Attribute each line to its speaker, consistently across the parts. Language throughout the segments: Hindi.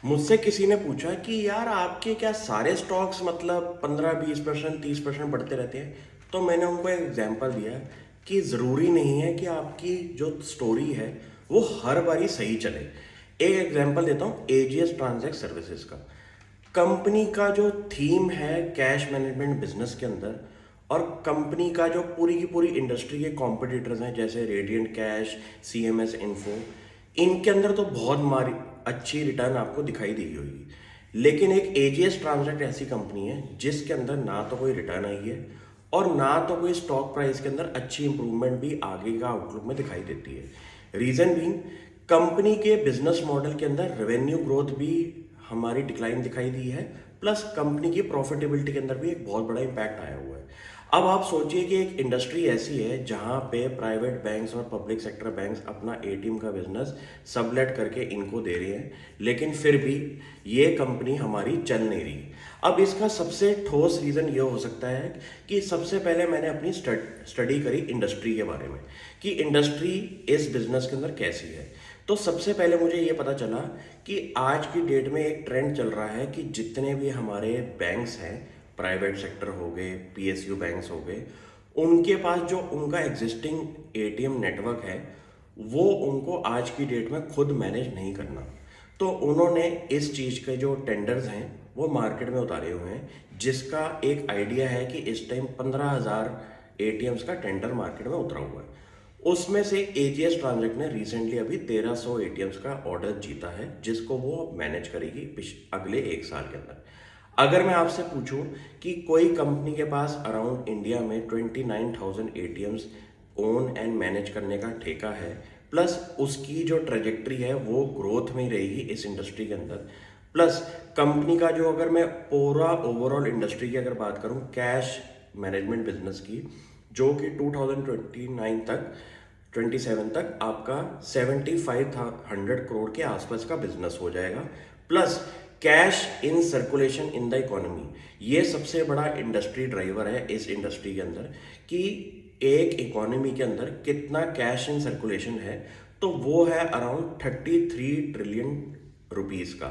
Speaker 1: मुझसे किसी ने पूछा कि यार आपके क्या सारे स्टॉक्स मतलब 15-20% 30% बढ़ते रहते हैं। तो मैंने उनको एक एग्जांपल दिया कि ज़रूरी नहीं है कि आपकी जो स्टोरी है वो हर बारी सही चले। एक एग्जांपल देता हूँ एजीएस ट्रांजैक्ट सर्विसेज का। कंपनी का जो थीम है कैश मैनेजमेंट बिजनेस के अंदर, और कंपनी का जो पूरी की पूरी इंडस्ट्री के कॉम्पिटिटर्स हैं जैसे रेडियंट कैश, सीएमएस इन्फो, इनके अंदर तो बहुत मारी अच्छी रिटर्न आपको दिखाई दी होगी। लेकिन एक एजीएस ट्रांजैक्ट ऐसी कंपनी है जिसके अंदर ना तो कोई रिटर्न आई है और ना तो कोई स्टॉक प्राइस के अंदर अच्छी इंप्रूवमेंट भी आगे का आउटलुक में दिखाई देती है। रीजन बीइंग, कंपनी के बिजनेस मॉडल के अंदर रेवेन्यू ग्रोथ भी हमारी डिक्लाइन दिखाई दी है, प्लस कंपनी की प्रॉफिटेबिलिटी के अंदर भी एक बहुत बड़ा इंपैक्ट आया हुआ है। अब आप सोचिए कि एक इंडस्ट्री ऐसी है जहां पे प्राइवेट बैंक्स और पब्लिक सेक्टर बैंक्स अपना एटीएम का बिजनेस सबलेट करके इनको दे रहे हैं, लेकिन फिर भी ये कंपनी हमारी चल नहीं रही। अब इसका सबसे ठोस रीज़न ये हो सकता है कि सबसे पहले मैंने अपनी स्टडी करी इंडस्ट्री के बारे में कि इंडस्ट्री इस बिजनेस के अंदर कैसी है। तो सबसे पहले मुझे ये पता चला कि आज की डेट में एक ट्रेंड चल रहा है कि जितने भी हमारे बैंक्स हैं, प्राइवेट सेक्टर हो गए, पीएसयू बैंक्स हो गए, उनके पास जो उनका एग्जिस्टिंग एटीएम नेटवर्क है वो उनको आज की डेट में खुद मैनेज नहीं करना। तो उन्होंने इस चीज़ के जो टेंडर्स हैं वो मार्केट में उतारे हुए हैं, जिसका एक आइडिया है कि इस टाइम 15,000 एटीएम्स का टेंडर मार्केट में उतरा हुआ है। उसमें से एजीएस ट्रांजैक्ट ने रिसेंटली अभी 1300 एटीएम्स का ऑर्डर जीता है, जिसको वो मैनेज करेगी अगले एक साल के अंदर। अगर मैं आपसे पूछूं कि कोई कंपनी के पास अराउंड इंडिया में 29,000 एटीएम्स ओन एंड मैनेज करने का ठेका है, प्लस उसकी जो ट्रेजेक्ट्री है वो ग्रोथ में ही रहेगी इस इंडस्ट्री के अंदर, प्लस कंपनी का जो, अगर मैं पूरा ओवरऑल इंडस्ट्री की अगर बात करूं कैश मैनेजमेंट बिजनेस की, जो कि 2029 तक 27 तक आपका 7500 करोड़ के आसपास का बिजनेस हो जाएगा, plus cash in circulation in the economy, ये सबसे बड़ा इंडस्ट्री ड्राइवर है इस इंडस्ट्री के अंदर कि एक इकोनॉमी के अंदर कितना कैश इन सर्कुलेशन है। तो वो है अराउंड 33 ट्रिलियन रुपीस का।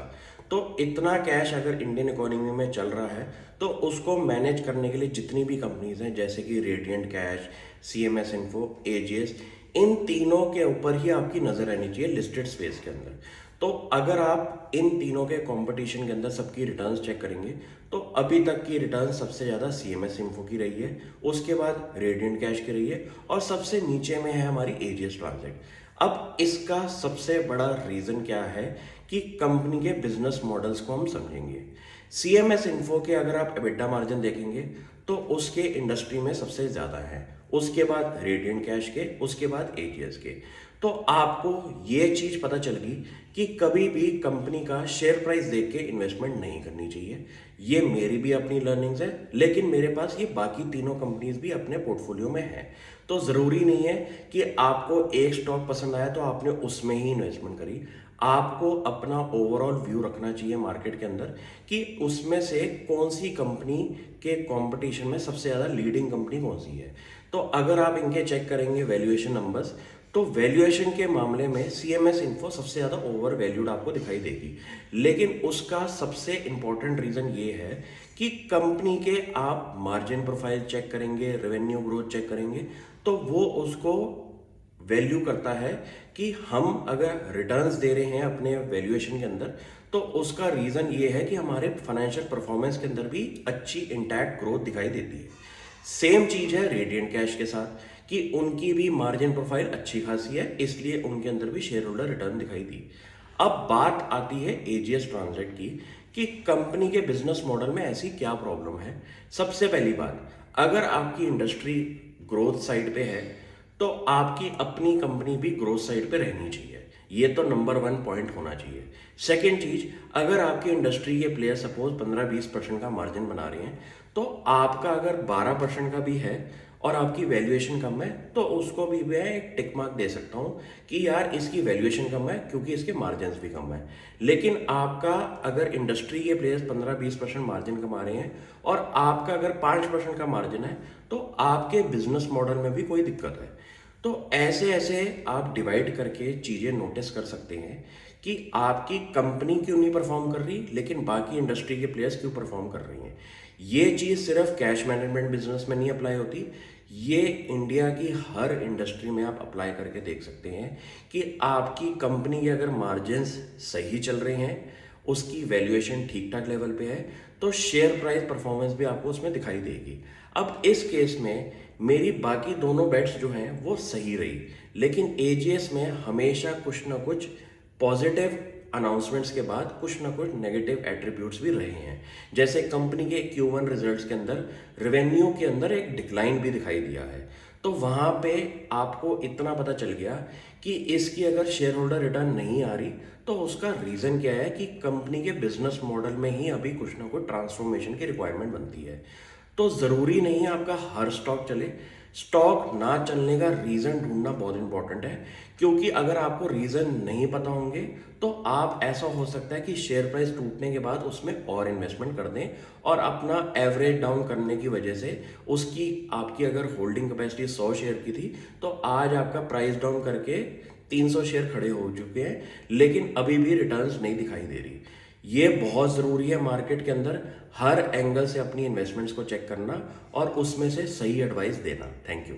Speaker 1: तो इतना कैश अगर इंडियन इकोनॉमी में चल रहा है तो उसको मैनेज करने के लिए जितनी भी कंपनीज हैं जैसे कि Radiant Cash, CMS Info, AGS, इन तीनों के ऊपर ही आपकी नजर रहनी चाहिए लिस्टेड स्पेस के अंदर। तो अगर आप इन तीनों के कंपटीशन के अंदर सबकी रिटर्न्स चेक करेंगे तो अभी तक की रिटर्न सबसे ज़्यादा सीएमएस इन्फो की रही है, उसके बाद रेडियंट कैश की रही है, और सबसे नीचे में है हमारी एजीएस ट्रांजैक्ट। अब इसका सबसे बड़ा रीज़न क्या है कि कंपनी के बिजनेस मॉडल्स को हम समझेंगे। सीएमएस इन्फो के अगर आप एबिटा मार्जिन देखेंगे तो उसके इंडस्ट्री में सबसे ज़्यादा है, उसके बाद रेडियंट कैश के, उसके बाद एजीएस के। तो आपको ये चीज़ पता चल गई कि कभी भी कंपनी का शेयर प्राइस देख के इन्वेस्टमेंट नहीं करनी चाहिए। ये मेरी भी अपनी लर्निंग्स है, लेकिन मेरे पास ये बाकी तीनों कंपनीज भी अपने पोर्टफोलियो में है। तो ज़रूरी नहीं है कि आपको एक स्टॉक पसंद आया तो आपने उसमें ही इन्वेस्टमेंट करी। आपको अपना ओवरऑल व्यू रखना चाहिए मार्केट के अंदर कि उसमें से कौन सी कंपनी के कंपटीशन में सबसे ज़्यादा लीडिंग कंपनी कौन सी है। तो अगर आप इनके चेक करेंगे वैल्यूएशन नंबर्स, तो वैल्यूएशन के मामले में सीएमएस इन्फो सबसे ज़्यादा ओवर वैल्यूड आपको दिखाई देगी। लेकिन उसका सबसे इंपॉर्टेंट रीज़न ये है कि कंपनी के आप मार्जिन प्रोफाइल चेक करेंगे, रेवेन्यू ग्रोथ चेक करेंगे, तो वो उसको वैल्यू करता है कि हम अगर रिटर्न्स दे रहे हैं अपने वैल्यूएशन के अंदर, तो उसका रीज़न ये है कि हमारे फाइनेंशियल परफॉर्मेंस के अंदर भी अच्छी इंटैक्ट ग्रोथ दिखाई देती है। सेम चीज़ है रेडियंट कैश के साथ कि उनकी भी मार्जिन प्रोफाइल अच्छी खासी है, इसलिए उनके अंदर भी शेयर होल्डर रिटर्न दिखाई दी। अब बात आती है एजीएस ट्रांजैक्ट की कि कंपनी के बिजनेस मॉडल में ऐसी क्या प्रॉब्लम है। सबसे पहली बात, अगर आपकी इंडस्ट्री ग्रोथ साइड पे है तो आपकी अपनी कंपनी भी ग्रोथ साइड पे रहनी चाहिए। ये तो नंबर 1 पॉइंट होना चाहिए। सेकेंड चीज, अगर आपकी इंडस्ट्री के प्लेयर सपोज 15-20% का मार्जिन बना रहे हैं, तो आपका अगर 12% का भी है और आपकी वैल्यूएशन कम है तो उसको भी मैं एक टिक मार्क दे सकता हूं कि यार इसकी वैल्यूएशन कम है क्योंकि इसके मार्जिन भी कम है। लेकिन आपका अगर इंडस्ट्री के प्लेयर्स 15-20% मार्जिन कमा रहे हैं और आपका अगर 5% का मार्जिन है, तो आपके बिजनेस मॉडल में भी कोई दिक्कत है। तो ऐसे ऐसे आप डिवाइड करके चीज़ें नोटिस कर सकते हैं कि आपकी कंपनी क्यों नहीं परफॉर्म कर रही लेकिन बाकी इंडस्ट्री के प्लेयर्स क्यों परफॉर्म कर रही हैं। ये चीज़ सिर्फ कैश मैनेजमेंट बिजनेस में नहीं अप्लाई होती, ये इंडिया की हर इंडस्ट्री में आप अप्लाई करके देख सकते हैं कि आपकी कंपनी के अगर मार्जिन्स सही चल रहे हैं, उसकी वैल्यूएशन ठीक ठाक लेवल पे है, तो शेयर प्राइस परफॉर्मेंस भी आपको उसमें दिखाई देगी। अब इस केस में मेरी बाकी दोनों बेट्स जो हैं वो सही रही, लेकिन एजीएस में हमेशा कुछ ना कुछ पॉजिटिव अनाउंसमेंट्स के बाद कुछ ना कुछ नेगेटिव एट्रीब्यूट्स भी रहे हैं। जैसे कंपनी के Q1 रिजल्ट्स के अंदर रेवेन्यू के अंदर एक डिक्लाइन भी दिखाई दिया है, तो वहाँ पे आपको इतना पता चल गया कि इसकी अगर शेयर होल्डर रिटर्न नहीं आ रही तो उसका रीज़न क्या है कि कंपनी के बिजनेस मॉडल में ही अभी कुछ ना कुछ ट्रांसफॉर्मेशन की रिक्वायरमेंट बनती है। तो ज़रूरी नहीं है आपका हर स्टॉक चले, स्टॉक ना चलने का रीज़न ढूंढना बहुत इंपॉर्टेंट है, क्योंकि अगर आपको रीज़न नहीं पता होंगे तो आप ऐसा हो सकता है कि शेयर प्राइस टूटने के बाद उसमें और इन्वेस्टमेंट कर दें और अपना एवरेज डाउन करने की वजह से उसकी आपकी अगर होल्डिंग कैपेसिटी 100 शेयर की थी तो आज आपका प्राइस डाउन करके 300 शेयर खड़े हो चुके हैं, लेकिन अभी भी रिटर्न्स नहीं दिखाई दे रही। ये बहुत ज़रूरी है मार्केट के अंदर हर एंगल से अपनी इन्वेस्टमेंट्स को चेक करना और उसमें से सही एडवाइस देना। Thank you.